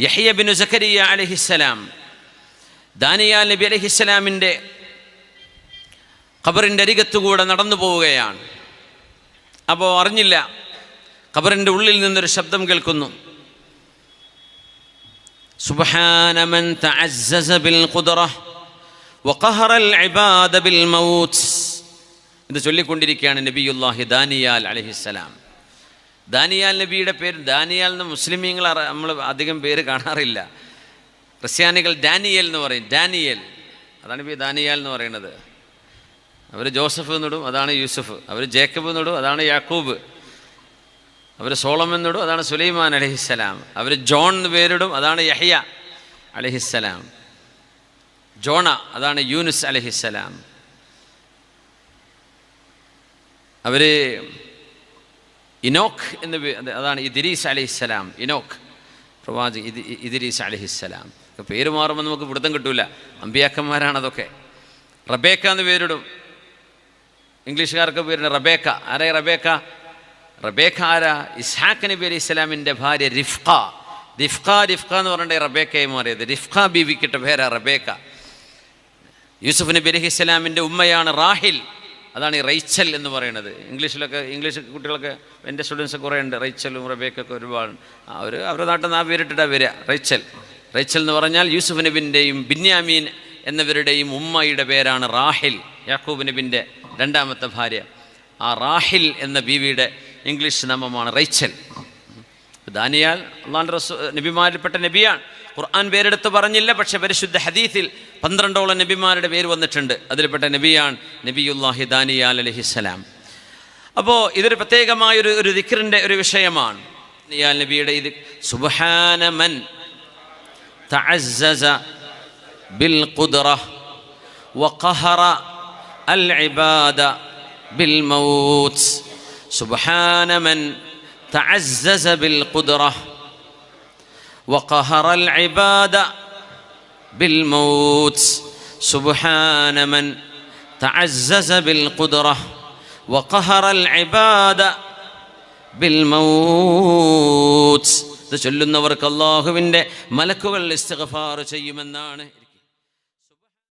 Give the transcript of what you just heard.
Yahya bin സക്കരിയ അലൈഹിസ്സലാം ദാനിയാൽ നബി അലൈഹിസ്സലാമിൻ്റെ ഖബറിൻ്റെ അരികത്തുകൂടെ നടന്നു പോവുകയാണ്. അപ്പോൾ അറിഞ്ഞില്ല, ഖബറിൻ്റെ ഉള്ളിൽ നിന്നൊരു ശബ്ദം കേൾക്കുന്നു. സുബ്ഹാന മൻ തഅസ്സസ ബിൽ ഖുദ്റഹ വഖഹറൽ ഇബാദ ബിൽ മൗത്ത്. ഇത് ചൊല്ലിക്കൊണ്ടിരിക്കുകയാണ് നബിയുല്ലാഹി ദാനിയാൽ അലൈഹിസ്സലാം. ദാനിയാൽ നബിയുടെ പേര് ദാനിയാൽ എന്ന് മുസ്ലിമീങ്ങൾ നമ്മൾ അധികം പേര് കാണാറില്ല. ക്രിസ്ത്യാനികൾ ഡാനിയേൽ എന്ന് പറയും. ഡാനിയേൽ, അതാണ് ഇപ്പോൾ ദാനിയാൽ എന്ന് പറയുന്നത്. അവർ ജോസഫ് എന്നിടും, അതാണ് യൂസുഫ്. അവർ ജേക്കബ് എന്നിടും, അതാണ് യാക്കൂബ്. അവർ സോളമൻ എന്നിടും, അതാണ് സുലൈമാൻ അലൈഹിസ്സലാം. അവർ ജോൺ എന്ന് പേരിടും, അതാണ് യഹ്യ അലൈഹിസ്സലാം. ജോണ, അതാണ് യൂനുസ് അലൈഹിസ്സലാം. അവർ ഇനോക്ക് എന്ന് അതാണ് ഇദ്രീസ് അലൈഹിസ്സലാം. ഇനോക്ക് പ്രവാചകൻ ഇദ്രീസ് അലൈഹിസ്സലാം. പേര് മാറുമ്പോൾ നമുക്ക് പിടുത്തം കിട്ടൂല. അമ്പിയാക്കന്മാരാണതൊക്കെ. റബേക്ക എന്ന് പേരിടും. ഇംഗ്ലീഷുകാർക്ക് പേരിടും റബേക്ക. ആരായി റബേക്ക? റബേക്ക ആരാ? ഇസ്ഹാഖ് നബി അലൈഹി സ്വലാമിൻ്റെ ഭാര്യ റിഫ്ക. റിഫ്ക എന്ന് പറഞ്ഞിട്ട് റബേക്കയായി മാറിയത്. റിഫ്ക ബീവിക്കിട്ട പേരാ റബേക്ക. യൂസുഫ് നബി അലൈഹി സ്വലാമിൻ്റെ ഉമ്മയാണ് റാഹിൽ. അതാണ് ഈ റൈച്ചൽ എന്ന് പറയുന്നത്. ഇംഗ്ലീഷ് കുട്ടികളൊക്കെ എൻ്റെ സ്റ്റുഡൻസ് കുറേ ഉണ്ട്. റൈച്ചലും റബേക്കൊക്കെ ഒരുപാട്. അവരുടെ നാട്ടിൽ നിന്ന് ആ പേരിട്ടിട്ടാണ് വരിക, റൈച്ചൽ. റൈച്ചൽ എന്ന് പറഞ്ഞാൽ യൂസുഫ് നബിൻ്റെയും ബിന്യാമീൻ എന്നിവരുടെയും ഉമ്മയുടെ പേരാണ് റാഹിൽ, യാക്കൂബ് നബിൻ്റെ രണ്ടാമത്തെ ഭാര്യ. ആ റാഹിൽ എന്ന ബീവിയുടെ ഇംഗ്ലീഷ് നാമമാണ് റൈച്ചൽ. ദാനിയാൽ അള്ളാഹുവിൻ്റെ നബിമാരിൽപ്പെട്ട നബിയാണ്. ഖുർആൻ പേരെടുത്ത് പറഞ്ഞില്ല, പക്ഷെ പരിശുദ്ധ ഹദീസിൽ 12ഓളം നബിമാരുടെ പേര് വന്നിട്ടുണ്ട്. അതിൽപ്പെട്ട നബിയാണ് നബിയുല്ലാഹി ദാനിയാൽ അലൈഹിസ്സലാം. അപ്പോൾ ഇതൊരു പ്രത്യേകമായൊരു ദിക്റിൻ്റെ ഒരു വിഷയമാണ്. ദാനിയാൽ നബിയുടെ ഇത് സുബ്ഹാന മൻ തഅസ്സസ ബിൽ ഖുദ്റഹ വഖഹറ അൽ ഇബാദ ബിൽ മൗത്ത്. സുബ്ഹാന മൻ തഅസ്സസ ബിൽ ഖുദ്റഹ وقهر العباد بالموت. سبحان من تعزز بالقدرة وقهر العباد بالموت. ഇത് ചൊല്ലുന്നവർക്ക് അല്ലാഹുവിൻ്റെ മലക്കുകൾ ഇസ്തിഗ്ഫാർ ചെയ്യുമെന്നാണ്.